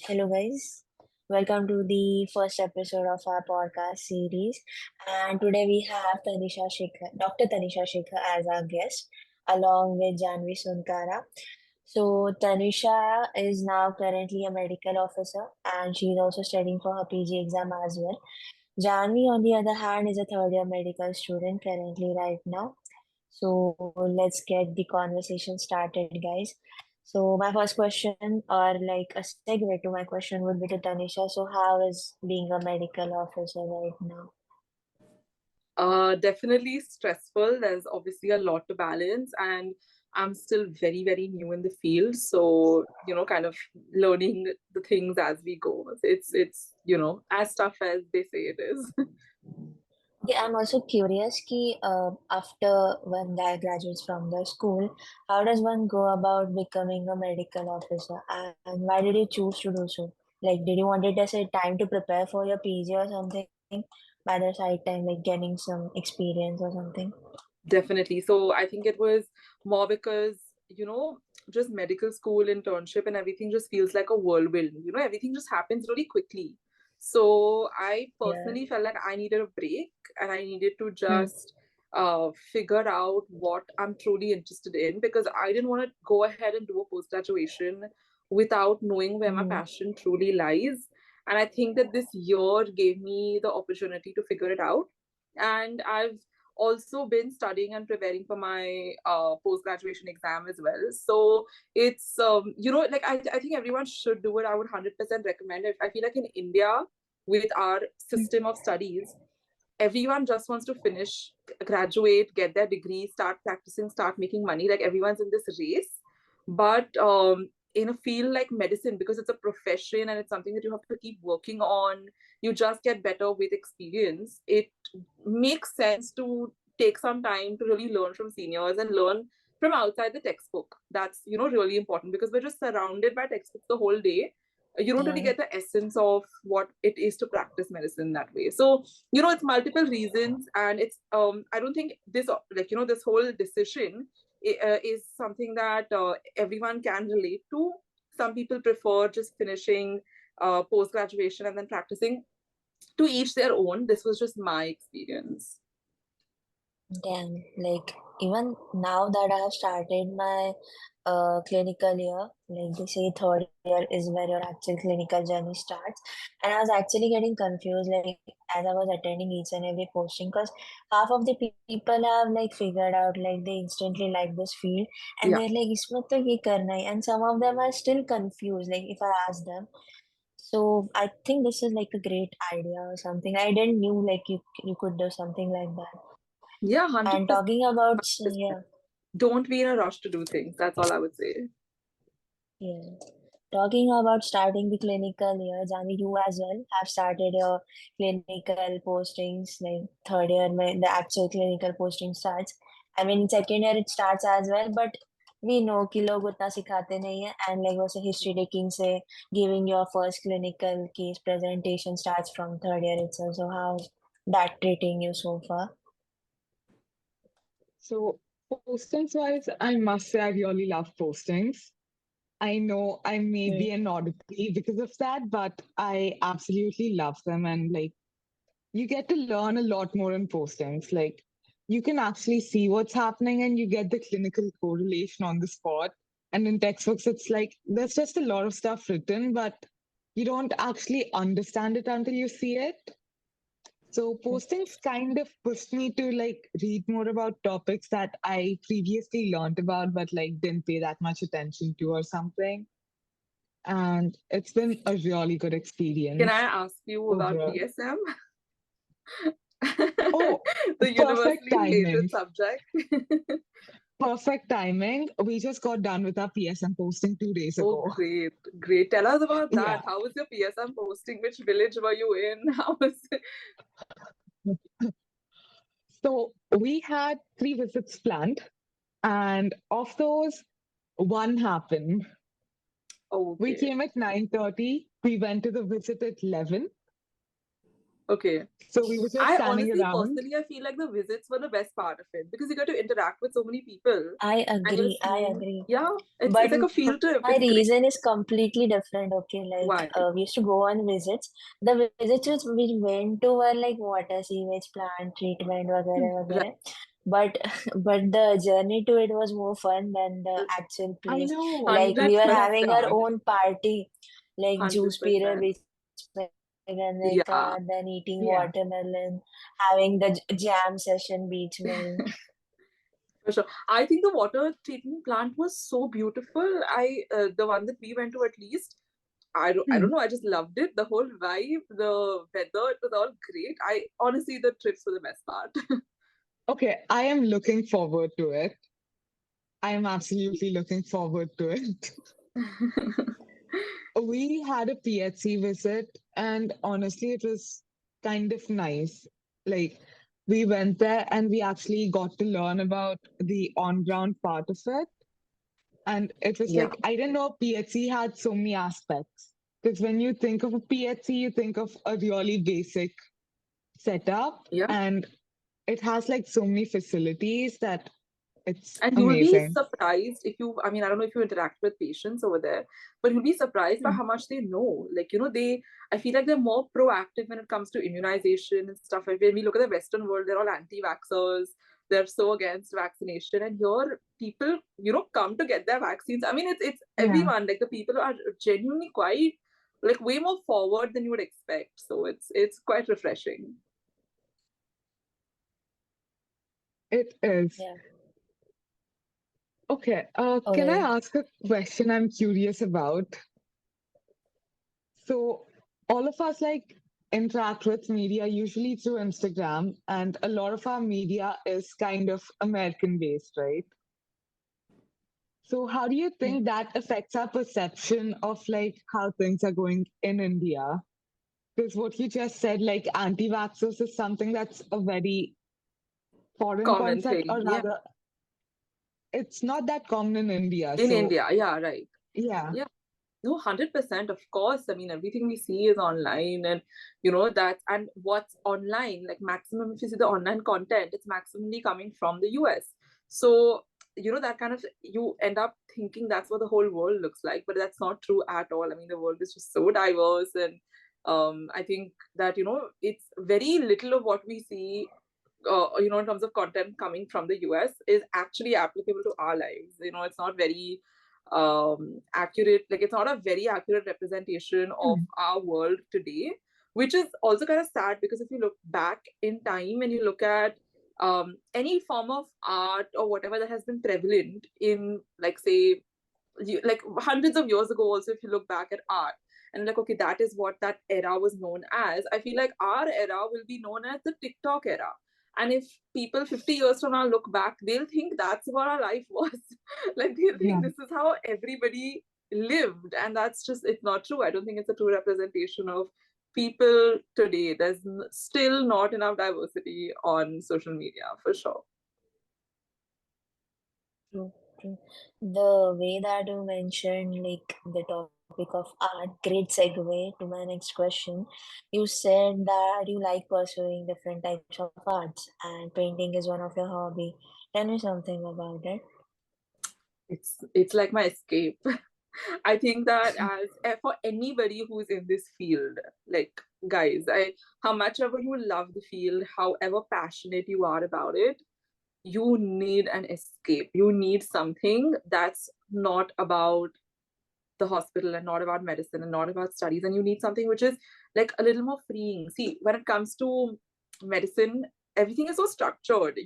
Hello, guys. Welcome to the first episode of our podcast series. And today we have Dr. Tanisha Shekhar as our guest, along with Jaahnavi Sunkara. So, Tanisha is now currently a medical officer and she's also studying for her PG exam as well. Jaahnavi, on the other hand, is a third year medical student currently right now. So let's get the conversation started, guys. So my first question, or like a segue to my question, would be to Tanisha. So how is being a medical officer right now? Definitely stressful. There's obviously a lot to balance, and I'm still very, very new in the field. So, kind of learning the things as we go. It's as tough as they say it is. Okay, I'm also curious ki, after one guy graduates from the school, how does one go about becoming a medical officer and why did you choose to do so? Like, did you wanted to say time to prepare for your PG or something by the side time, like getting some experience or something? Definitely. So I think it was more because, just medical school internship and everything just feels like a whirlwind. Everything just happens really quickly. So I Yeah. personally felt like I needed a break and I needed to Hmm. just figure out what I'm truly interested in because I didn't want to go ahead and do a post graduation without knowing where my Hmm. passion truly lies. And I think that this year gave me the opportunity to figure it out. And I've also been studying and preparing for my post graduation exam as well. So it's like I think everyone should do it. I would 100% recommend it. I feel like in India, with our system of studies, everyone just wants to finish, graduate, get their degree, start practicing, start making money. Like everyone's in this race. But in a field like medicine, because it's a profession and it's something that you have to keep working on, you just get better with experience. It makes sense to take some time to really learn from seniors and learn from outside the textbook. That's really important because we're just surrounded by textbooks the whole day. You don't really Yeah. get the essence of what it is to practice medicine that way. So it's multiple reasons, and it's I don't think this this whole decision is something that everyone can relate to. Some people prefer just finishing post graduation and then practicing. To each their own. This was just my experience. Damn, like even now that I have started my clinical year, like they say third year is where your actual clinical journey starts. And I was actually getting confused like as I was attending each and every posting because half of the people have like figured out like they instantly like this field and Yeah. they're like इसमें तो ये करना है and some of them are still confused like if I ask them. So I think this is like a great idea or something. I didn't knew like you could do something like that. Yeah, And 100%. talking about, yeah, 100%. Don't be in a rush to do things. That's all I would say. yeah. Talking about starting the clinical year, Jani, you as well have started your clinical postings like third year when the actual clinical posting starts. I mean, second year it starts as well, but we know कि लोग उतना सिखाते नहीं है and like वैसे history taking से giving your first clinical case presentation starts from third year itself. So how's that treating you so far? So, postings wise, I must say I really love postings. I know I may Hmm. be an oddity because of that, but I absolutely love them. And like, you get to learn a lot more in postings. Like, you can actually see what's happening and you get the clinical correlation on the spot. And in textbooks, it's like there's just a lot of stuff written, but you don't actually understand it until you see it. So postings kind of pushed me to like read more about topics that I previously learned about but like didn't pay that much attention to or something. And it's been a really good Can I experience ask you about overall. PSM? Oh, The perfect universally hated timing. subject. Perfect timing. We just got done with our PSM posting 2 days Oh, ago. great. Great. Tell us about that. Yeah. How was your PSM posting? Which village were you in? How was it? So we had 3 visits planned, and of those, one happened. We Okay. came at 9:30. We went to the visit at 11. Okay. So we were just I standing honestly, around. personally, I feel like the visits were the best part of it because you get to interact with so many people I and you're agree. I seeing, agree. yeah, it's But like a field trip. my It's great. reason is completely different. Okay, like Why? we used to go on visits. The visits which we went to were like water, sewage plant treatment, वगैरह Right. वगैरह. But but the journey to it was more fun than the actual I place. know, Like that's we were the 100%. having our sad. own party, like juice period, 100%. beach picnic, Yeah, then eating Yeah. watermelon, having the jam session beach mein. for sure. I think the water treatment plant was so beautiful. The one that we went to, at least, I Hmm. don't know. I just loved it. The whole vibe, the weather, it was all great. I honestly, the trips were the best part. Okay, I am looking forward to it. I am absolutely looking forward to it. We had a PHC visit, and honestly, it was kind of nice. Like, we went there and we actually got to learn about the on ground part of it. And it was Yeah, like, I didn't know PHC had so many aspects. Because when you think of a PHC, you think of a really basic setup, yeah. and it has like so many facilities that it's And you will be amazing. surprised if you, I mean, I don't know if you interact with patients over there, but you'll be surprised by Hmm. how much they know. Like, I feel like they're more proactive when it comes to immunization and stuff. Like, when we look at the Western world, they're all anti-vaxxers. They're so against vaccination. And here, people, come to get their vaccines. I mean, it's Yeah, everyone. Like, the people are genuinely quite, like, way more forward than you would expect. So it's quite refreshing. it is. Yeah. Okay, can I Okay. ask a question I'm curious about? So, all of us like interact with media usually through Instagram, and a lot of our media is kind of American based, right? So, how do you Mm. think that affects our perception of like how things are going in India? Because what you just said, like anti-vaxxers, is something that's a very foreign Common concept, thing. or Yeah. rather, it's not that common in India. In So, India. Yeah, right. yeah, Yeah. No, 100%, of course. I mean, everything we see is online, and and what's online, like maximum, if you see the online content, it's maximally coming from the US. So, that kind of, you end up thinking that's what the whole world looks like, but that's not true at all. I mean, the world is just so diverse, and I think that, it's very little of what we see. In terms of content coming from the US is actually applicable to our lives. It's not very accurate, like it's not a very accurate representation of hmm, our world today, which is also kind of sad because if you look back in time and you look at any form of art or whatever that has been prevalent in, like, say, like hundreds of years ago, also, if you look back at art and like, okay, that is what that era was known as. I feel like our era will be known as the TikTok era. And if people 50 years from now look back, they'll think that's what our life was. Like, they'll think yeah. this is how everybody lived. And that's just, it's not true. I don't think it's a true representation of people today. There's still not enough diversity on social media, for sure. True, true. The way that you mentioned, like the topic of art, great segue to my next question. You said that you like pursuing different types of arts, and painting is one of your hobby. Tell me something about it. It's like my escape. I think that as for anybody who's in this field, like, guys, how much ever you love the field, however passionate you are about it, you need an escape. You need something that's not about the hospital and not about medicine and not about studies, and you need something which is like a little more freeing. See, when it comes to medicine, everything is so structured.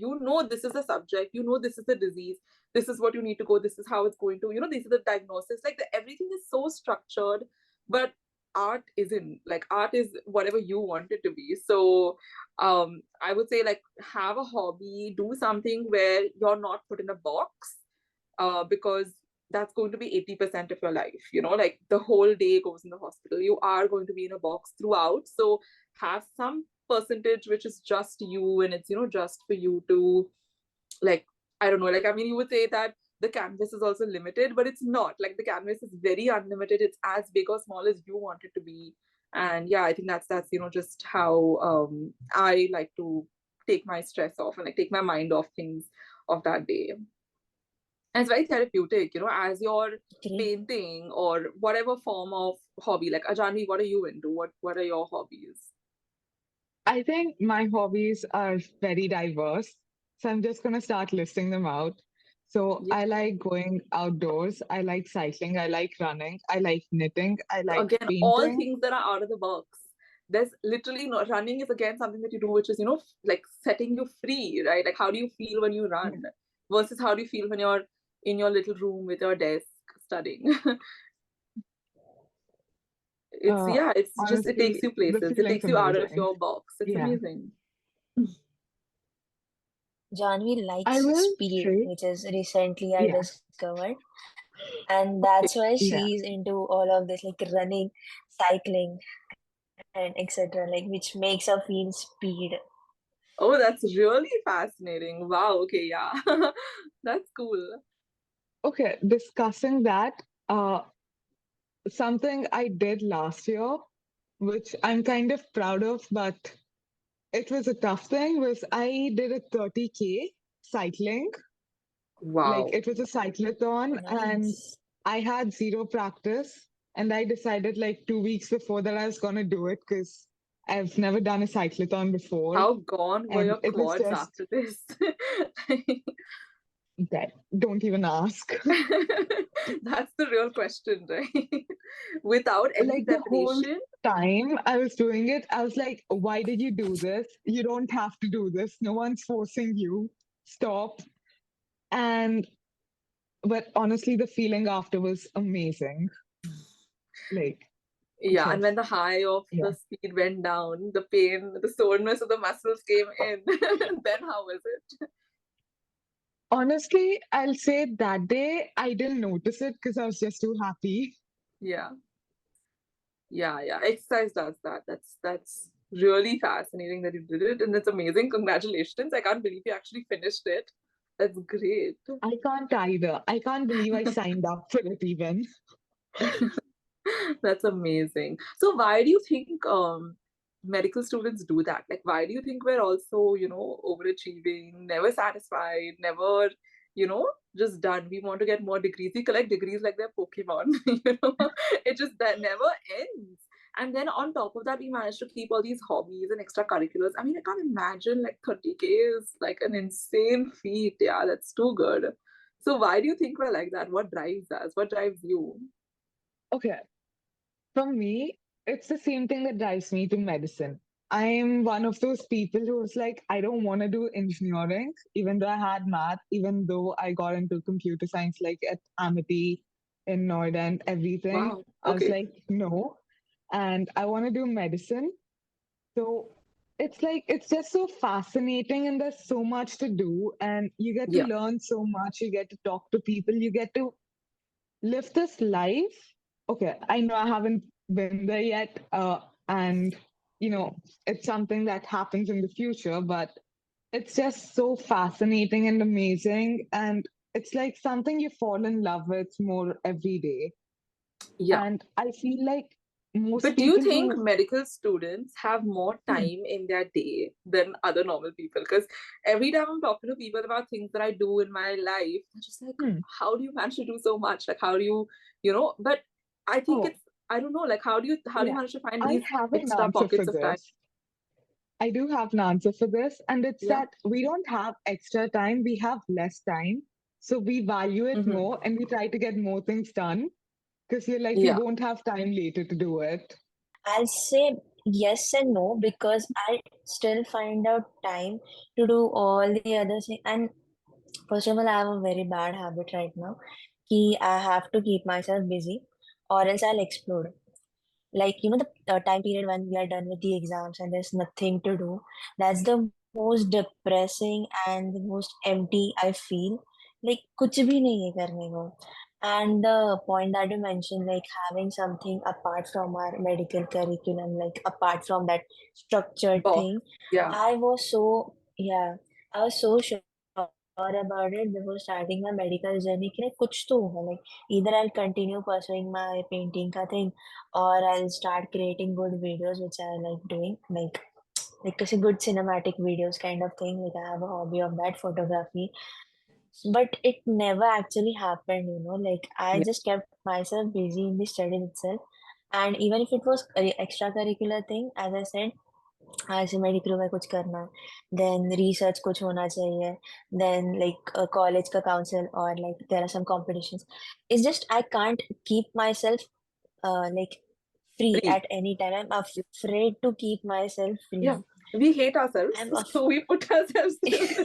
This is a subject, this is the disease, this is what you need to go, this is how it's going to, this is the diagnosis, like everything is so structured. But art isn't. Like, art is whatever you want it to be. So I would say, like, have a hobby, do something where you're not put in a box, because that's going to be 80% of your life. Like, the whole day goes in the hospital, you are going to be in a box throughout. So have some percentage which is just you, and it's just for you to, like, I don't know, like, I mean, you would say that the canvas is also limited, but it's not. Like, the canvas is very unlimited. It's as big or small as you want it to be. And yeah, I think that's just how I like to take my stress off and like take my mind off things of that day. And it's very therapeutic, as you're Great. painting or whatever form of hobby. Like Jaahnavi, what are you into? What are your hobbies? I think my hobbies are very diverse. So I'm just going to start listing them out. So Yeah. I like going outdoors. I like cycling. I like running. I like knitting. I So like again, all painting. things that are out of the box. There's literally no running is again something that you do, which is, like setting you free, right? Like how do you feel when you run versus how do you feel when you're in your little room with your desk studying? It's Uh, yeah, it's just it takes Honestly, you the places. It feeling's takes you out of amazing. your box. It's Yeah. amazing. Janvi I likes will speed, say, which is recently I yeah, discovered. And that's why yeah. she's into all of this, like running, cycling, and etc., like which makes her feel speed. Oh, that's really fascinating. Wow. Okay, yeah. That's cool. Okay, discussing that, uh, something I did last year, which I'm kind of proud of, but it was a tough thing, was I did a 30K cycling. Like Wow. it was a cyclathon and Nice. I had zero practice. And I decided like 2 weeks before that I was gonna do it because I've never done a cyclathon before. How gone were And your it was quads just after this? that. Don't even ask. That's the real question, right? Without any Like the whole preparation. time I was doing it, I was like, why did you do this? You don't have to do this. No one's forcing you. Stop. And but honestly, the feeling after was amazing. Like Yeah, and just when the high of yeah. the speed went down, the pain, the soreness of the muscles came in, then how was it? Honestly, I'll say that day I didn't notice it because I was just too happy. Yeah, yeah. Exercise does that. That's really fascinating that you did it, and it's amazing. Congratulations! I can't believe you actually finished it. That's great. I can't either. I can't believe I signed up for it even. That's amazing. So why do you think medical students do that? Like why do you think we're also, overachieving, never satisfied, never, just done? We want to get more degrees. We collect degrees like they're Pokemon, It just that never ends. And then on top of that, we managed to keep all these hobbies and extracurriculars. I mean, I can't imagine like 30K is like an insane feat. Yeah, that's too good. So why do you think we're like that? What drives us? What drives you? Okay, for me, it's the same thing that drives me to medicine. I'm one of those people who's like, I don't want to do engineering, even though I had math, even though I got into computer science like at Amity in Noida and everything. Wow. I was Okay. like, no. And I want to do medicine. So it's like, it's just so fascinating and there's so much to do. And you get to Yeah. learn so much. You get to talk to people. You get to live this life. Okay, I know I haven't been there yet, and it's something that happens in the future, but it's just so fascinating and amazing, and it's like something you fall in love with more every day. Yeah. And I feel like most But do you people think who medical students have more hmm, time in their day than other normal people? Because every time I'm talking to people about things that I do in my life, they're just like, hmm, how do you manage to do so much? Like, how do you, but I think oh it's, I don't know, like, how do you yeah, manage to find I these have an extra answer for pockets of time? this. I do have an answer for this, and it's Yeah. that we don't have extra time, we have less time. So we value it Mm-hmm. more and we try to get more things done because you're like, you Yeah. won't have time later to do it. I'll say yes and no because I still find out time to do all the other things. And first of all, I have a very bad habit right now. Ki I have to keep myself busy or else I'll explode. Like, the time period when we are done with the exams and there's nothing to do, that's the most depressing and the most empty I feel. Like, कुछ भी नहीं है करने को. And the point that you mentioned, like having something apart from our medical curriculum, like apart from that structured Boss. thing, Yeah. I was so, yeah, I was so shocked about it before starting my medical journey कि like कुछ तो होगा, like either I'll continue pursuing my painting का thing, or I'll start creating good videos which I like doing, like kasi good cinematic videos kind of thing. Like I have a hobby of that, photography. But it never actually happened, you know. Like I Yeah. just kept myself busy in the studies itself. And even if it was a extracurricular thing, as I said, rcmedicrew में कुछ करना है, then research कुछ होना चाहिए, then like a college का council, or like there are some competitions. It's just I can't keep myself like free Free. at any time. I'm afraid to keep myself Yeah. free. We hate ourselves, I'm so we put ourselves to this.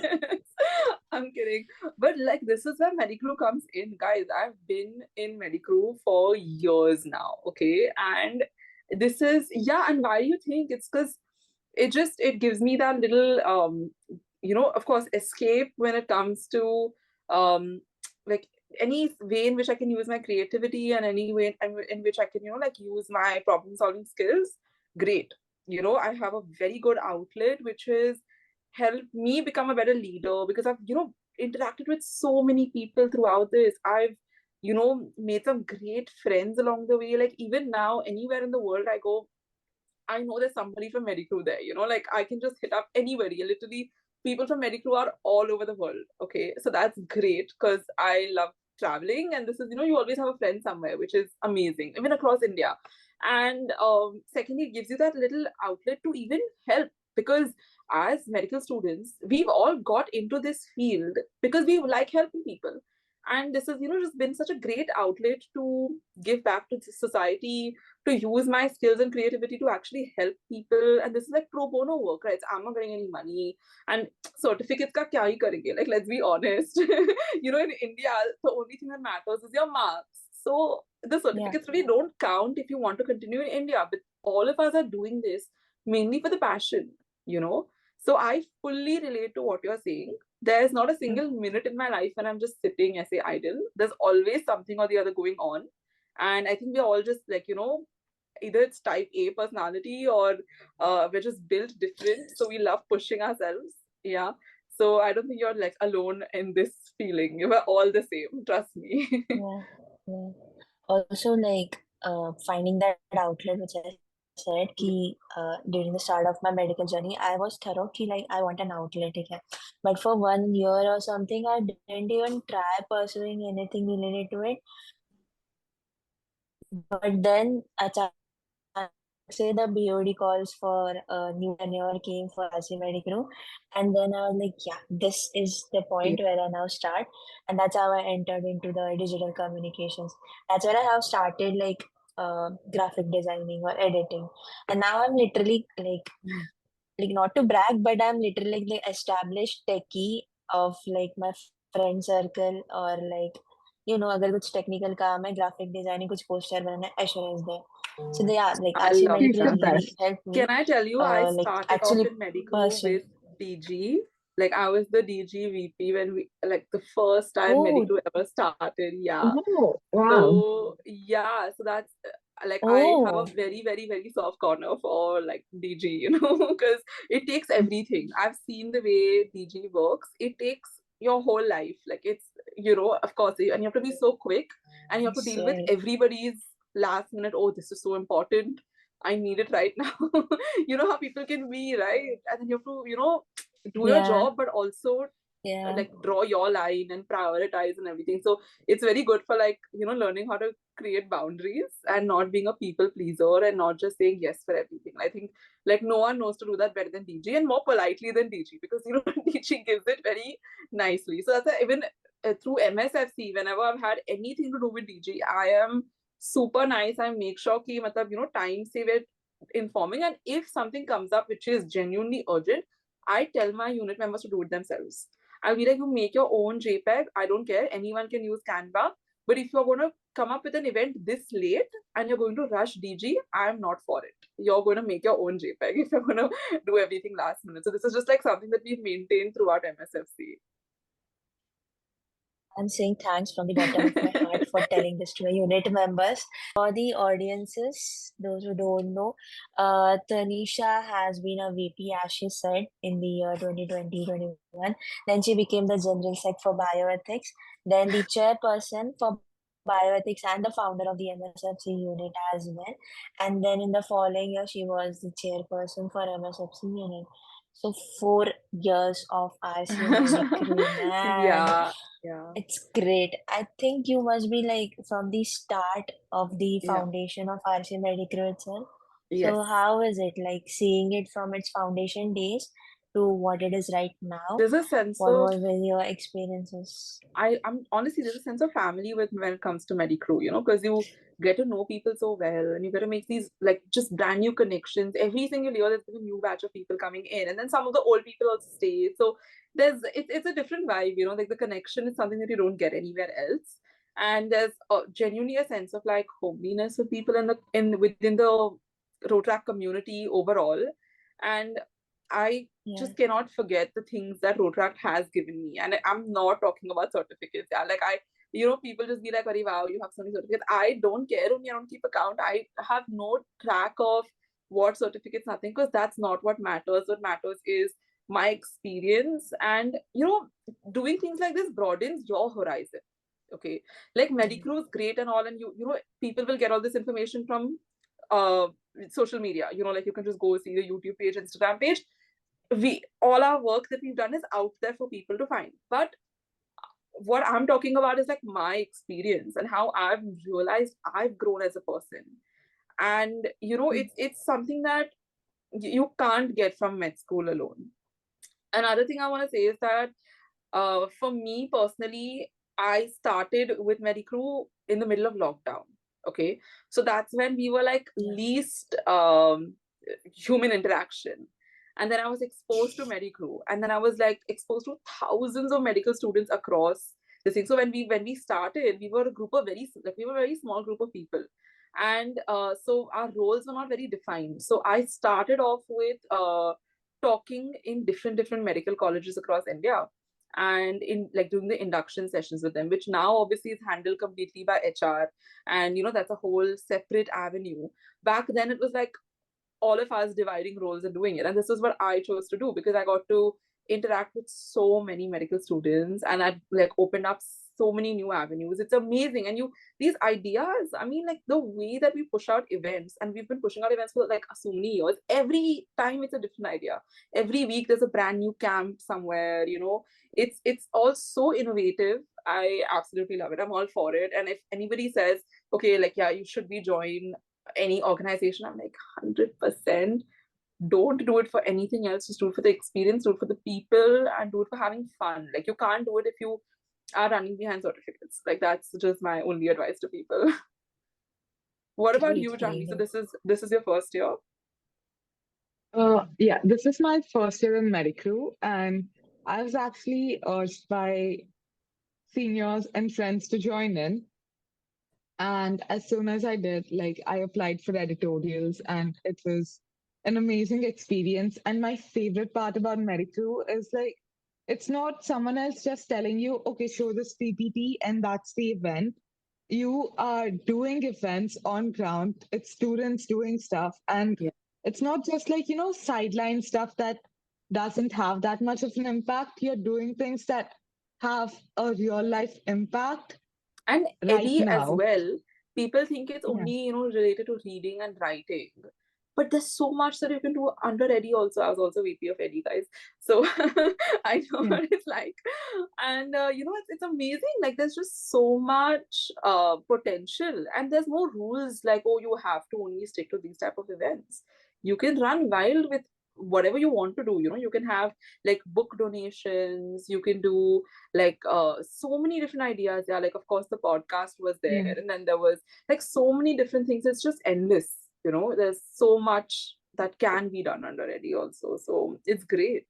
I'm kidding. But like this is where Medicrew comes in, guys. I've been in Medicrew for years now, okay? And this is, yeah, and why do you think? It's because it gives me that little of course, escape when it comes to um like any way in which I can use my creativity, and any way in which I can, like use my problem solving skills. Great. I have a very good outlet which has helped me become a better leader, because I've, interacted with so many people throughout this. I've, made some great friends along the way. Like even now, anywhere in the world I go, I know there's somebody from Medicrew there, like I can just hit up anybody. Literally, people from Medicrew are all over the world. Okay. So that's great because I love traveling. And this is, you always have a friend somewhere, which is amazing, even across India. And secondly, it gives you that little outlet to even help, because as medical students, we've all got into this field because we like helping people. And this has, just been such a great outlet to give back to society, to use my skills and creativity to actually help people. And this is like pro bono work, right? So I'm not getting any money. And certificates ka kya hi karenge? Like, let's be honest. In India, the only thing that matters is your marks. So the yeah. certificates really don't count if you want to continue in India. But all of us are doing this mainly for the passion, you know. So I fully relate to what you're saying. There's not a single minute in my life when I'm just sitting as a idle. There's always something or the other going on. And I think we're all just like, either it's type A personality, or we're just built different. So we love pushing ourselves. Yeah. So I don't think you're like alone in this feeling. We're all the same. Trust me. Yeah, yeah. Also, like finding that outlet, which I said, during the start of my medical journey, I was thorough ki like I want an outlet, okay? But for 1 year or something, I didn't even try pursuing anything related to it. But then, अचानक से the BOD calls for a new tenure came for rcmedicrew, and then I was like, yeah, this is the point where I now start, and that's how I entered into the digital communications. That's where I have started like graphic designing or editing, and now I'm literally like not to brag, but I'm literally like the established techie of like my friend circle, or like अगर कुछ technical काम है, graphic designing, कुछ poster बनाना है, Ashura is there. So they are like I love She's rcmedicrew the has that. really best. helped me Can I tell you, I like started off actually in Medicrew pursue. with DG. Like I was the DG VP when we, like the first time Oh, Medicrew ever started. Yeah. Oh, wow. So yeah, so that's like I have a oh, very, very, very soft corner for like DG, because it takes everything. I've seen the way DG works. It takes your whole life. Like it's, of course, and you have to be so quick, and you have to deal with sorry. everybody's last minute. Oh, this is so important. I need it right now. You know how people can be, right? And then you have to, do your Yeah, job, but also yeah, like draw your line and prioritize and everything. So it's very good for like, learning how to create boundaries and not being a people pleaser and not just saying yes for everything. I think like no one knows to do that better than DG, and more politely than DG, because DG gives it very nicely. So that's why even through MSFC, whenever I've had anything to do with DG, I am super nice. I make sure ki matlab, time save it, informing, and if something comes up which is genuinely urgent, I tell my unit members to do it themselves. I'll be like, you make your own JPEG. I don't care. Anyone can use Canva. But if you're going to come up with an event this late and you're going to rush DG, I'm not for it. You're going to make your own JPEG if you're going to do everything last minute. So this is just like something that we've maintained throughout MSFC. I'm saying thanks from the bottom of my heart for telling this to the unit members. For the audiences, those who don't know, Tanisha has been a VP, as she said, in the year 2020-21. Then she became the General Sec for Bioethics, then the chairperson for Bioethics and the founder of the MSFC unit as well. And then in the following year, she was the chairperson for MSFC unit. So 4 years of RC Medicrew, man. Yeah, yeah, It's great. I think you must be like from the start of the yeah. foundation of RC Medicare itself. So Yes. how is it like seeing it from its foundation days to what it is right now? There's a sense What of was your experiences? I'm honestly there's a sense of family with when it comes to Medicrew, because you get to know people so well and you get to make these like just brand new connections. Every single year there's a new batch of people coming in, and then some of the old people also stay. So it's a different vibe, like the connection is something that you don't get anywhere else. And there's genuinely a sense of like homeliness with people in within the Rotaract community overall. And I Yeah, just cannot forget the things that Rotaract has given me. And I'm not talking about certificates. Yeah, like people just be like, "Arey, wow, you have so many certificates." I don't care. Only I don't keep account. I have no track of what certificates, nothing, because that's not what matters. What matters is my experience, and doing things like this broadens your horizon. Okay, like yeah, Medicrew is great and all, and people will get all this information from uh social media. Like you can just go see the YouTube page, Instagram page. We all our work that we've done is out there for people to find, but what I'm talking about is like my experience and how I've realized I've grown as a person. And mm, it's something that you can't get from med school alone. Another thing I want to say is that for me personally, I started with Medicrew in the middle of lockdown. Okay, so that's when we were like yeah, least human interaction. And then I was exposed to Medicrew, and then I was like exposed to thousands of medical students across this thing. So when we started, we were a group of we were a very small group of people, and so our roles were not very defined. So I started off with talking in different medical colleges across India, and in like doing the induction sessions with them, which now obviously is handled completely by HR, and that's a whole separate avenue. Back then it was like all of us dividing roles and doing it, and this is what I chose to do because I got to interact with so many medical students, and I like opened up so many new avenues. It's amazing. And these ideas, I mean, like the way that we push out events, and we've been pushing out events for like so many years. Every time it's a different idea. Every week there's a brand new camp somewhere. It's all so innovative. I absolutely love it. I'm all for it. And if anybody says, okay, like, yeah, you should be join any organization, I'm like 100%. Don't do it for anything else. Just do it for the experience, do it for the people, and do it for having fun. Like you can't do it if you are running behind certificates. Like that's just my only advice to people. What about great, you, great. Jaahnavi? So this is your first year? Yeah, this is my first year in Medicrew, and I was actually urged by seniors and friends to join in. And as soon as I did, like I applied for editorials, and it was an amazing experience. And my favorite part about Medicrew is like it's not someone else just telling you, okay, show this PPT and that's the event. You are doing events on ground. It's students doing stuff, and Yeah. it's not just like sideline stuff that doesn't have that much of an impact. You're doing things that have a real life impact And right Eddie as now. well. People think it's Yeah. only related to reading and writing, but there's so much that you can do under Eddie also. I was also VP of Eddie, guys, so I know Yeah. what it's like. And it's amazing. Like there's just so much potential, and there's no rules like, oh, you have to only stick to these type of events. You can run wild with whatever you want to do. You can have like book donations, you can do like so many different ideas. Yeah, like of course the podcast was there, Yeah. and then there was like so many different things. It's just endless. There's so much that can be done under Eddie also, so it's great.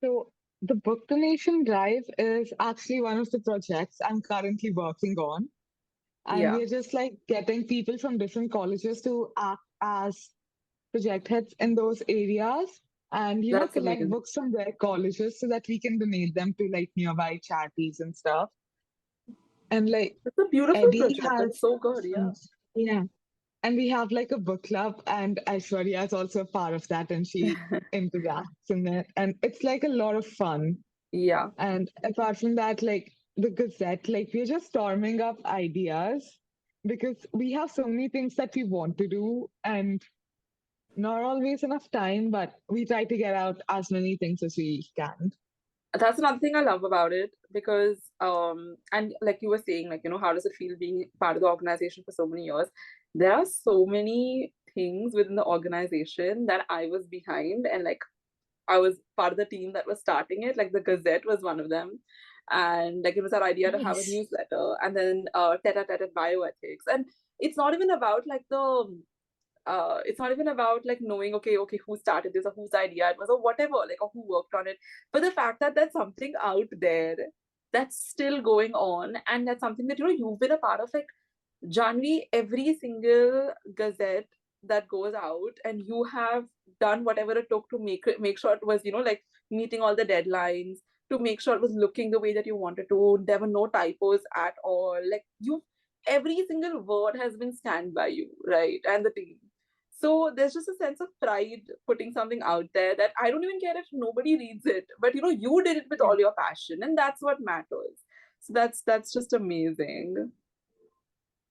So the book donation drive is actually one of the projects I'm currently working on. And Yeah. we're just like getting people from different colleges to act as project heads in those areas. and That's collect amazing. books from their colleges so that we can donate them to like nearby charities and stuff. And like It's a beautiful Eddie project. That's has, so good. Yeah. um, yeah, and we have like a book club, and Aishwarya is also a part of that, and she interacts in it, and it's like a lot of fun. Yeah. And apart from that, like the Gazette, like we're just storming up ideas because we have so many things that we want to do, and not always enough time, but we try to get out as many things as we can. That's another thing I love about it because and like you were saying, like, how does it feel being part of the organization for so many years? There are so many things within the organization that I was behind, and like I was part of the team that was starting it. Like the Gazette was one of them. And like it was our idea to have a Nice. newsletter, and then tete-a-tete at bioethics. And it's not even about like it's not even about like knowing, okay, who started this or whose idea it was or whatever, like, or who worked on it. But the fact that there's something out there that's still going on, and that's something that you've been a part of, like Jaahnavi, every single gazette that goes out, and you have done whatever it took to make sure it was, like meeting all the deadlines, to make sure it was looking the way that you wanted to. There were no typos at all. Like every single word has been scanned by you, right? And the team. So there's just a sense of pride putting something out there that I don't even care if nobody reads it, but you did it with Yeah. all your passion, and that's what matters. So that's just amazing.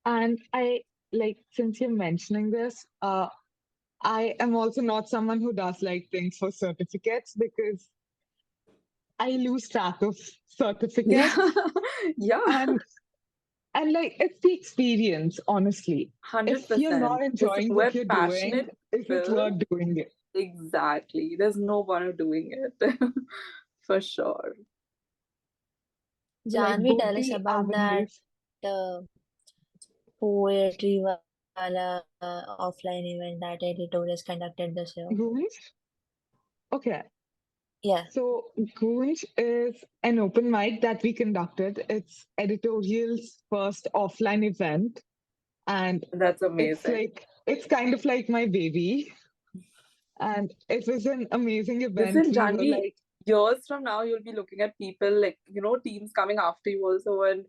And I like, since you're mentioning this, I am also not someone who does like things for certificates because I lose track of Yeah, certificates, yeah, and like it's the experience, honestly. If you're 100%. not It's enjoying what we're you're doing, passionate is it people. worth doing it? Exactly. There's no point of doing it for sure. So like Janvi, both tell us the about that avenues. poetry wala offline event that editorials conducted this year. Goons? Okay. Yeah, So Goons is an open mic that we conducted. It's editorial's first offline event, and That's amazing. it's kind of like my baby. And it was an amazing event. Listen, We were Janvi, like, years from now, you'll be looking at people like, teams coming after you also, and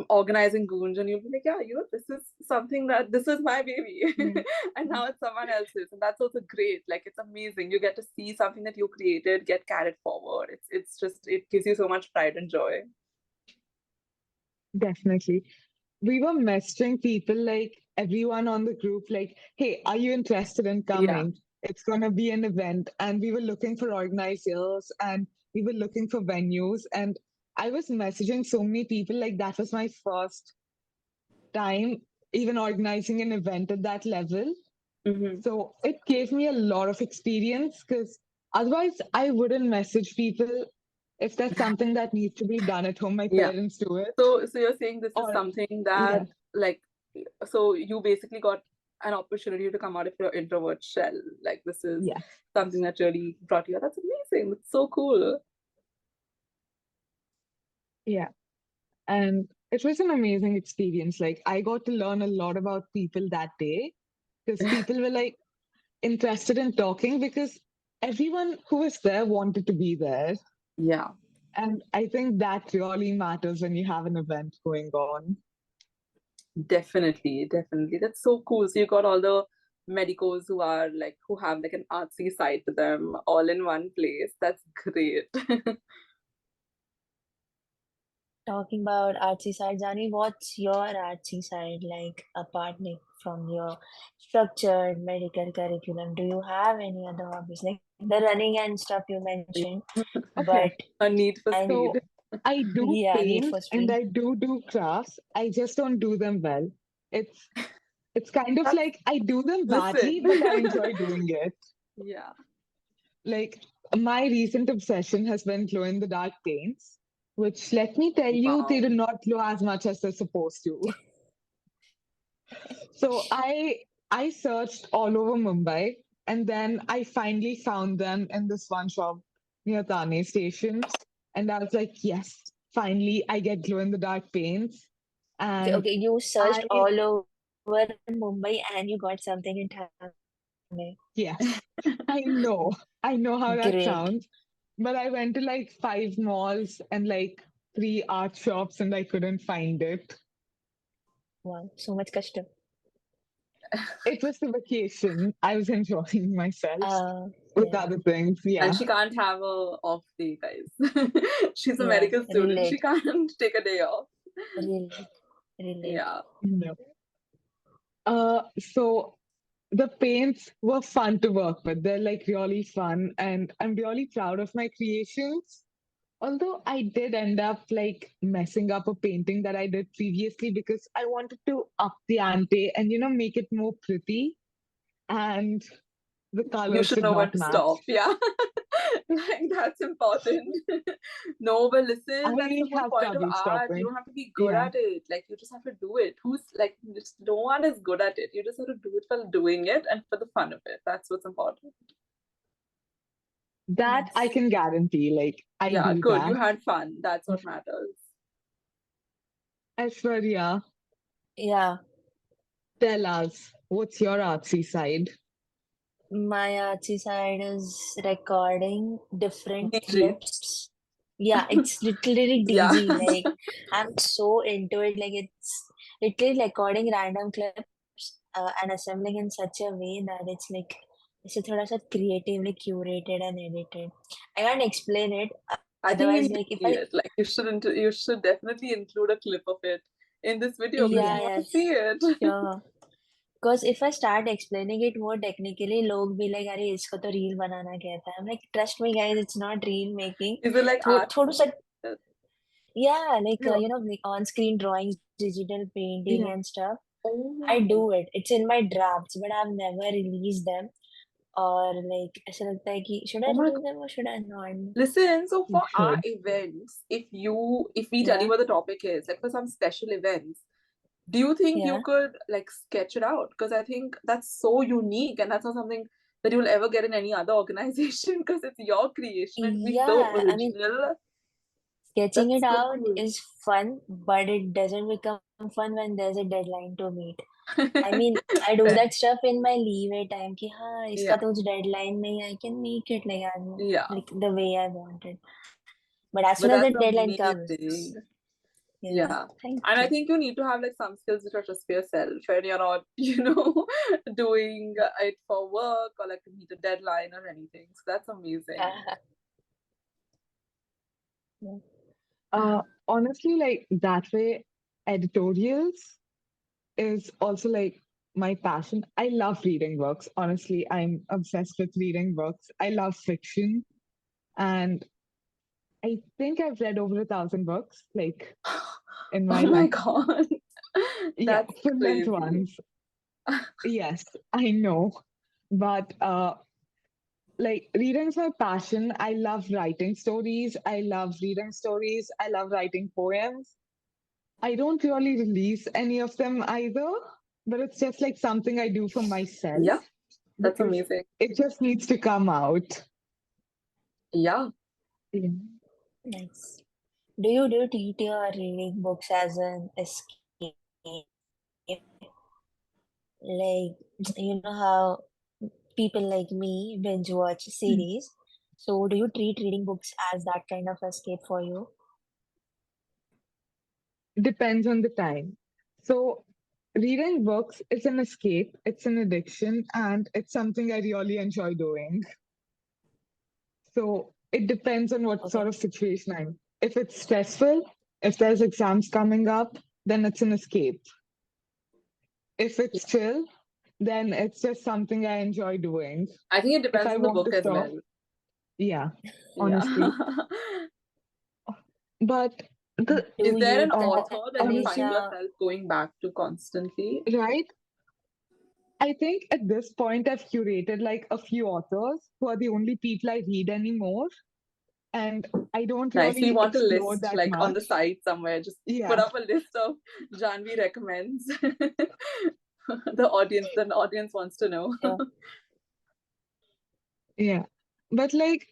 organizing goons, and you'll be like, yeah, this is something that this is my baby. mm, And now it's someone else's, and that's also great. Like, it's amazing. You get to see something that you created get carried forward. It's just, it gives you so much pride and joy. definitely. We were messaging people, like everyone on the group, like, hey, are you interested in Yeah. coming? It's going to be an event. And we were looking for organizers, and we were looking for venues. And I was messaging so many people, like, that was my first time even organizing an event at that level. Hmm. So it gave me a lot of experience because otherwise I wouldn't message people if there's something that needs to be done at home. My Yeah. parents do it. So you're saying this is Or, something that, yeah, like, so you basically got an opportunity to come out of your introvert shell. Like, this is yeah, something that really brought you out. That's amazing. That's so cool. yeah. And it was an amazing experience. Like, I got to learn a lot about people that day because people were like interested in talking because everyone who was there wanted to be there. Yeah, And I think that really matters when you have an event going on. definitely, definitely. That's so cool. So you got all the medicos who are like, who have like an artsy side to them all in one place. That's great. talking about artsy side, Janvi, what's your artsy side like apart from your structured medical curriculum? Do you have any other hobbies like the running and stuff you mentioned? But Okay. A need for I So speed. I do yeah, need paint for and speed. I do crafts. I just don't do them well. It's it's kind of That's, like I do them listen. badly, but I enjoy doing it. Yeah. Like my recent obsession has been glow in the dark paints, which let me tell you, they Wow. do not glow as much as they're supposed to. So I searched all over Mumbai, and then I finally found them in this one shop near Thane station. And I was like, yes, finally I get glow in the dark paints. Okay, And okay, you searched I all over Mumbai and you got something in Thane. Yes, I know how that Great. sounds. But I went to like 5 malls and like 3 art shops and I couldn't find it. Wow, so much custom. It was the vacation. I was enjoying myself with Yeah, other things. And Yeah. she can't have a off day, guys. She's a yeah, medical student. She relate, can't take a day off. relate, relate. Yeah. No. So the paints were fun to work with. They're like really fun, and I'm really proud of my creations. Although I did end up like messing up a painting that I did previously because I wanted to up the ante and make it more pretty, and the You colors should did know when not to match. stop. Yeah. Like that's important. No, but listen, that's I the whole have point of trouble art. You stopping. don't have to be good Yeah, at it. Like you just have to do it. Who's like just no one is good at it. You just have to do it for doing it and for the fun of it. That's what's important. that I Nice. can guarantee. Like I Yeah, do good. You that. had fun. That's what matters. Aishwarya, Yeah, tell us what's your artsy side? my artsy side is recording different DJ. clips. Yeah, it's literally Yeah. DG. Like, I'm so into it. Like, it's literally recording random clips and assembling in such a way that it's like, it's a thoda sa creatively curated and edited. I can't explain it. I Otherwise, think you like, need if to I, see it. Like you should definitely include a clip of it in this video because we yeah, want to yes, see it. sure. Because if I start explaining it more technically, लोग be like, अरे इसको तो reel बनाना कहता है. I'm like, trust me, guys, it's not reel making. Is it like art? थोड़ा सा, yeah, like Yeah. like on-screen drawings, digital painting Yeah. and stuff. I do Oh. it. It's in my drafts, but I've never released them. Or like ऐसा लगता है कि should I Oh my release god. them or should I not? Listen, so You for our should. events, if we tell Yeah, you what the topic is, like for some special events, do you think you yeah, could like sketch it out? Because I think that's so unique and that's not something that you'll ever get in any other organization because it's your creation and to be so yeah. I mean, original. sketching That's it so out cool. is fun, but it doesn't become fun when there's a deadline to meet. I mean, I do Fair. that stuff in my leeway time कि हाँ इसका Yeah. तो कुछ deadline नहीं I can make it like Yeah. like the way I want it. But as soon But as the that's deadline amazing. comes, yeah, Yeah. thank And I you. think you need to have like some skills which are just for yourself and you're not, doing it for work or like to meet a deadline or anything. So that's amazing. Yeah. Honestly, like that way, editorials is also like my passion. I love reading books. Honestly, I'm obsessed with reading books. I love fiction. And I think I've read over 1,000 books, like in my Oh my life. God. Yeah, That's full length crazy. ones. Yes, I know. But like reading's my passion. I love writing stories. I love reading stories. I love writing poems. I don't really release any of them either, but it's just like something I do for myself Yeah, that's because amazing. it just needs to come out. Yeah. Yeah. Nice. Do you treat your reading books as an escape? Like you know how people like me binge watch Hmm. series. So do you treat reading books as that kind of escape for you? Depends on the time. So, reading books is an escape, it's an addiction, and it's something I really enjoy doing. So, it depends on what Okay. sort of situation I'm. If it's stressful, if there's exams coming up, then it's an escape. If it's chill, then it's just something I enjoy doing. I think it If depends I on the want book to as stop, well. yeah, Yeah. honestly. But the Is Do there you, an author that you find honestly, Tanisha? yourself going back to constantly? right? I think at this point I've curated like a few authors who are the only people I read anymore, and I don't Nice. We really want a explore list that like on much. the site somewhere. Just put Yeah, up a list of Jaahnavi recommends. The audience wants to know. Sure. yeah. But like,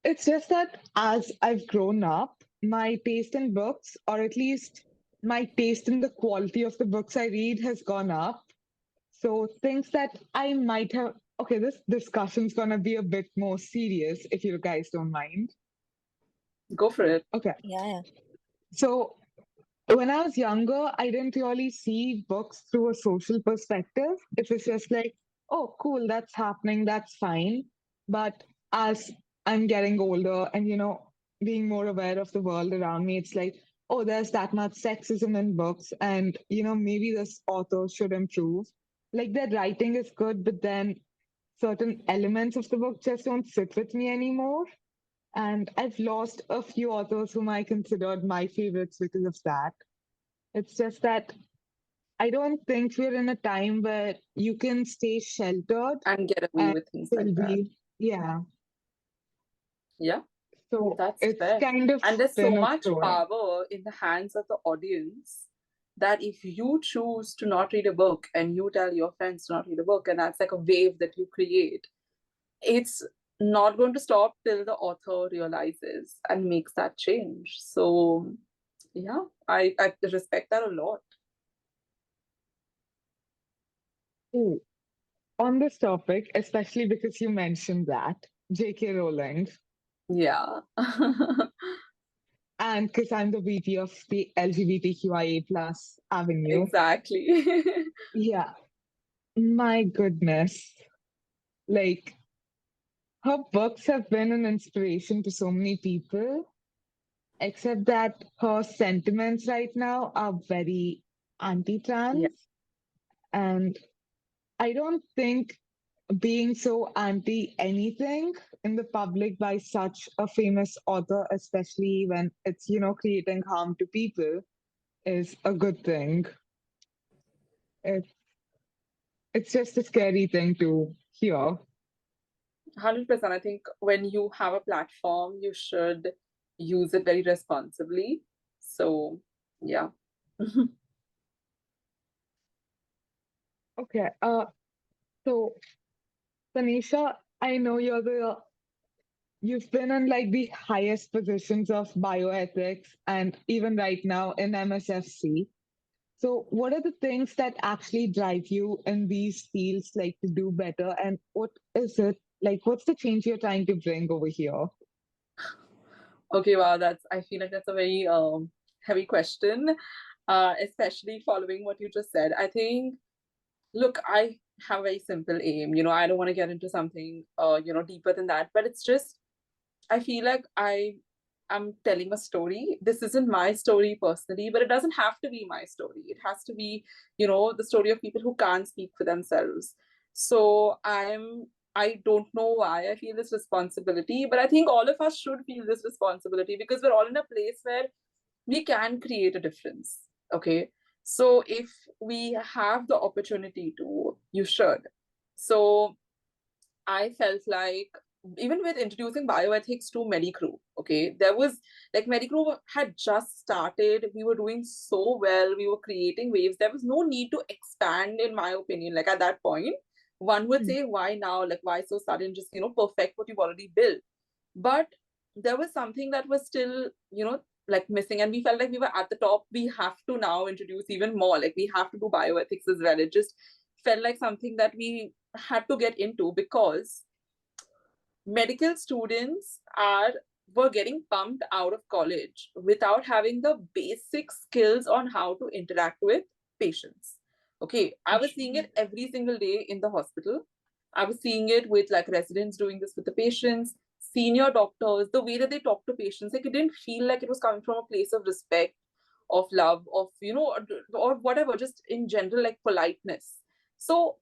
it's just that as I've grown up, my taste in books, or at least my taste in the quality of the books I read, has gone up. So things that I might have Okay, this discussion's gonna be a bit more serious if you guys don't mind. Go for it. Okay, Yeah, yeah. so when I was younger, I didn't really see books through a social perspective. It was just like, oh, cool, that's happening, that's fine. But as I'm getting older and, being more aware of the world around me, it's like, oh, there's that much sexism in books, and, maybe this author should improve. Like, their writing is good, but then certain elements of the book just don't sit with me anymore. And I've lost a few authors whom I considered my favorites because of that. It's just that I don't think we're in a time where you can stay sheltered And get away and with things still like that. be, yeah. Yeah, So that's it's fair. kind of And there's so been a much story. power in the hands of the audience that if you choose to not read a book and you tell your friends to not read a book, and that's like a wave that you create, it's not going to stop till the author realizes and makes that change. So yeah, I respect that a lot. Ooh, on this topic, especially because you mentioned that, J.K. Rowling, Yeah. and because I'm the VP of the LGBTQIA plus avenue. Exactly. Yeah, my goodness. Like, her books have been an inspiration to so many people, except that her sentiments right now are very Yeah, anti-trans. And I don't think being so anti anything in the public by such a famous author, especially when it's, creating harm to people, is a good thing. It's it's just a scary thing to hear. 100%. I think when you have a platform, you should use it very responsibly. So, yeah. Okay. So Tanisha, I know you've been in like the highest positions of bioethics and even right now in MSFC. So, what are the things that actually drive you in these fields, like to do better? And what is it like? What's the change you're trying to bring over here? Okay, wow, I feel like that's a very heavy question, especially following what you just said. I think, look, I have a very simple aim. I don't want to get into something, deeper than that, but it's just, I feel like I'm telling a story. This isn't my story personally, but it doesn't have to be my story. It has to be, the story of people who can't speak for themselves. So I don't know why I feel this responsibility, but I think all of us should feel this responsibility because we're all in a place where we can create a difference. Okay. So if we have the opportunity to, you should. So I felt like even with introducing bioethics to Medicrew, okay, there was like Medicrew had just started. We were doing so well. We were creating waves. There was no need to expand, in my opinion. Like at that point, one would Hmm. say, why now? Like, why so sudden? Just, perfect what you've already built. But there was something that was still, like missing. And we felt like we were at the top. We have to now introduce even more. Like, we have to do bioethics as well. It just felt like something that we had to get into because medical students were getting pumped out of college without having the basic skills on how to interact with patients. Okay, I was seeing it every single day in the hospital. I was seeing it with like residents doing this with the patients, senior doctors, the way that they talk to patients. Like, it didn't feel like it was coming from a place of respect, of love, of, or whatever, just in general, like politeness. So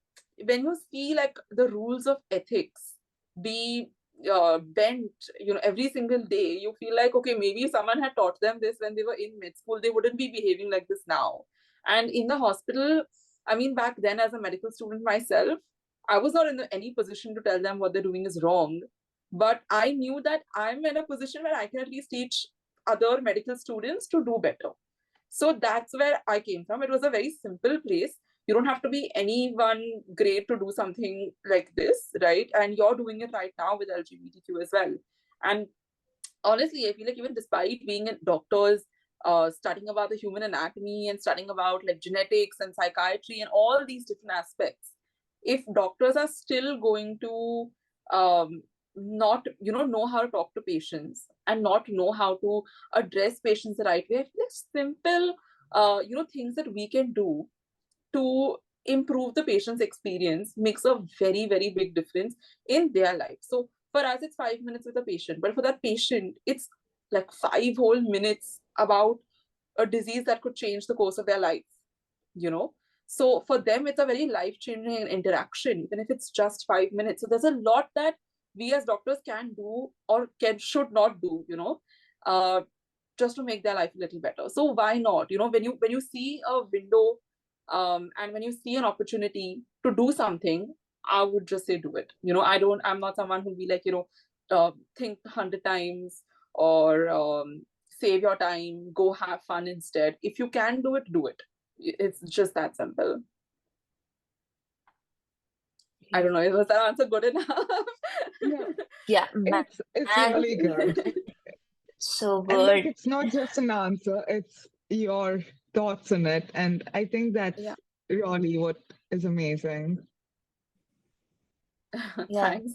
when you see like the rules of ethics be bent, every single day, you feel like, okay, maybe if someone had taught them this when they were in med school, they wouldn't be behaving like this now. And in the hospital, I mean, back then as a medical student myself, I was not in any position to tell them what they're doing is wrong, but I knew that I'm in a position where I can at least teach other medical students to do better. So that's where I came from. It was a very simple place. You don't have to be anyone great to do something like this, right? And you're doing it right now with LGBTQ as well. And honestly, I feel like even despite being doctors, studying about the human anatomy and studying about like genetics and psychiatry and all these different aspects, if doctors are still going to not know how to talk to patients and not know how to address patients the right way, I feel like simple things that we can do to improve the patient's experience makes a very, very big difference in their life. So for us, it's 5 minutes with a patient, but for that patient, it's like 5 whole minutes about a disease that could change the course of their life, you know? So for them, it's a very life changing interaction, even if it's just 5 minutes. So there's a lot that we as doctors can do or should not do, uh, just to make their life a little better. So why not? When you see a window, and when you see an opportunity to do something, I would just say do it. I'm not someone who'll be like, think 100 times or save your time, go have fun instead. If you can do it, do it. It's just that simple. I don't know. Was that answer good enough? Yeah, Yeah, it's man, really good. so And like good. it's not just an answer, it's your thoughts on it. And I think Yeah. that's really what is amazing. Yeah. Thanks.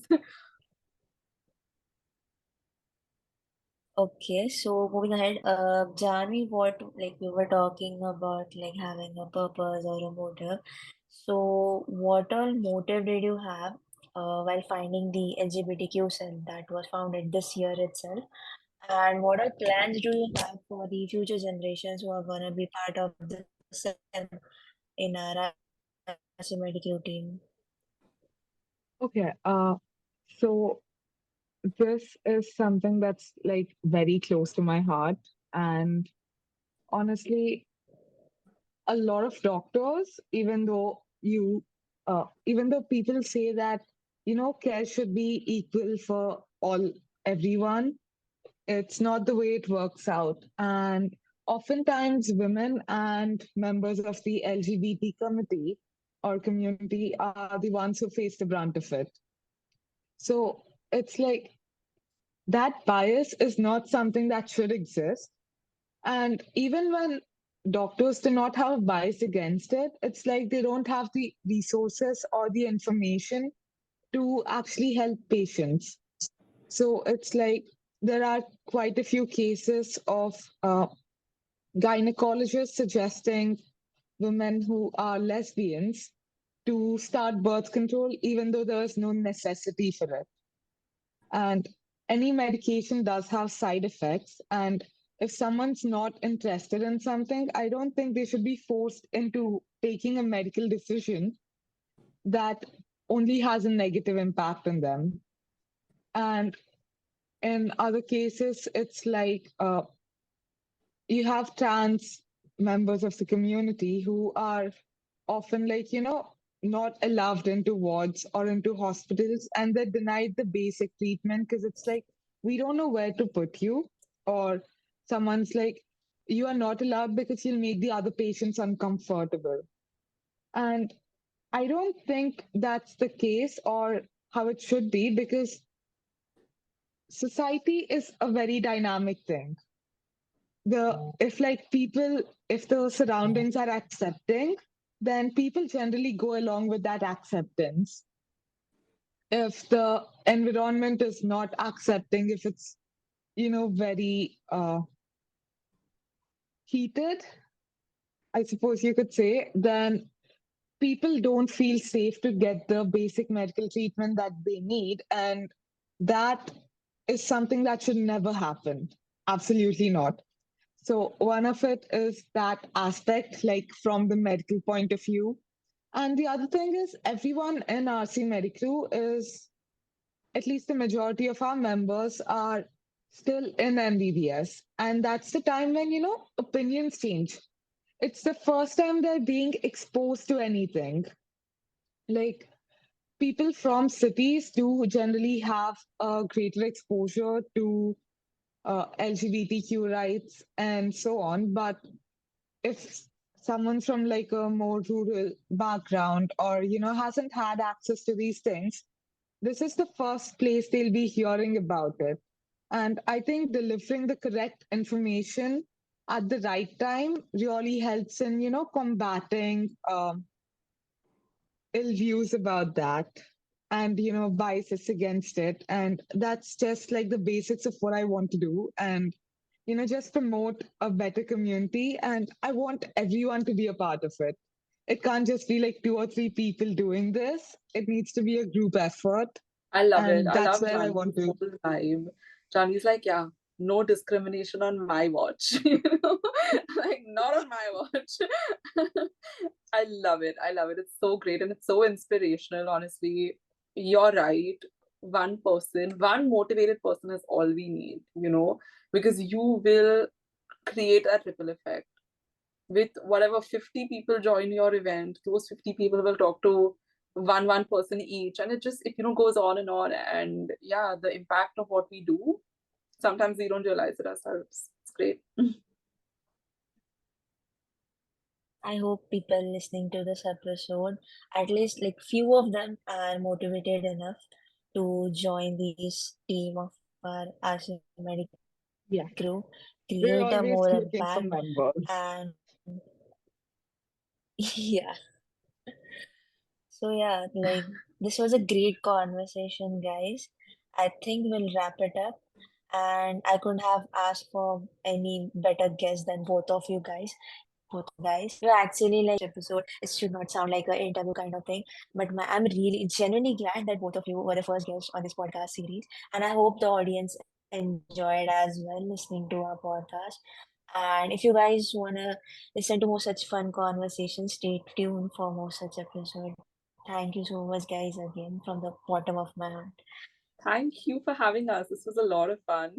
Okay, so moving ahead, Janvi, what like we were talking about like having a purpose or a motive. So what all motive did you have while finding the LGBTQ cell that was founded this year itself? And what all plans do you have for the future generations who are gonna be part of the cell in our RCMedicrew team? Okay, so this is something that's like very close to my heart. And honestly, a lot of doctors, even though people say that, care should be equal for everyone, it's not the way it works out. And oftentimes, women and members of the LGBT community are the ones who face the brunt of it. So it's like that bias is not something that should exist. And even when doctors do not have a bias against it, it's like they don't have the resources or the information to actually help patients. So it's like there are quite a few cases of gynecologists suggesting women who are lesbians to start birth control, even though there is no necessity for it. And any medication does have side effects. And if someone's not interested in something, I don't think they should be forced into taking a medical decision that only has a negative impact on them. And in other cases, it's like you have trans members of the community who are often like, not allowed into wards or into hospitals, and they're denied the basic treatment because it's like, we don't know where to put you. Or someone's like, you are not allowed because you'll make the other patients uncomfortable. And I don't think that's the case or how it should be, because society is a very dynamic thing. If the surroundings are accepting, then people generally go along with that acceptance. If the environment is not accepting, if it's very heated, I suppose you could say, then people don't feel safe to get the basic medical treatment that they need. And that is something that should never happen. Absolutely not. So one of it is that aspect, like from the medical point of view. And the other thing is everyone in RC Medicrew is, at least the majority of our members are still in MBBS. And that's the time when, opinions change. It's the first time they're being exposed to anything. Like people from cities do generally have a greater exposure to LGBTQ rights and so on. But if someone's from like a more rural background or, hasn't had access to these things, this is the first place they'll be hearing about it. And I think delivering the correct information at the right time really helps in, combating ill views about that and, biases against it. And that's just like the basics of what I want to do. And, just promote a better community. And I want everyone to be a part of it. It can't just be like two or three people doing this. It needs to be a group effort. I love it. And I that's love where I want Janvi's to. whole vibe. Janvi's like, yeah, no discrimination on my watch. Like not on my watch. I love it. I love it. It's so great and it's so inspirational, honestly. You're right. One person, one motivated person is all we need, because you will create a ripple effect. With whatever 50 people join your event, those 50 people will talk to one person each, and it goes on and on. And yeah, the impact of what we do, sometimes we don't realize it ourselves. It's great. I hope people listening to this episode, at least like few of them are motivated enough to join this team of our rcmedicrew, Yeah, create a we're more always impact, looking for members. and yeah. So yeah, like this was a great conversation, guys. I think we'll wrap it up. And I couldn't have asked for any better guest than both of you guys. You're actually like episode. It should not sound like an interview kind of thing, but I'm really genuinely glad that both of you were the first guests on this podcast series, and I hope the audience enjoyed as well listening to our podcast. And if you guys wanna listen to more such fun conversations, stay tuned for more such episode. Thank you so much, guys, again from the bottom of my heart. Thank you for having us. This was a lot of fun.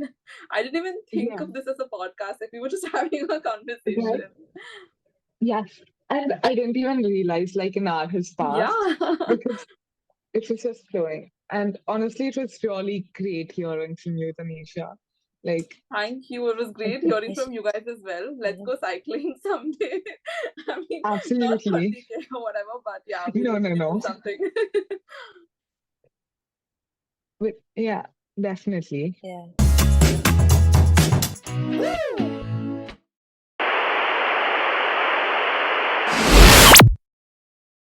I didn't even think Yeah, of this as a podcast. Like we were just having a right. conversation. Yes. And I didn't even realize like an hour has Yeah. passed because it was just flowing. And honestly, it was really great hearing from you, Tanisha. Like, Thank you. It was great it, hearing from you guys as well. Let's go cycling someday. I mean, not absolutely. 30K or whatever, but yeah, No, no, we'll do no. something. But yeah, definitely. Yeah.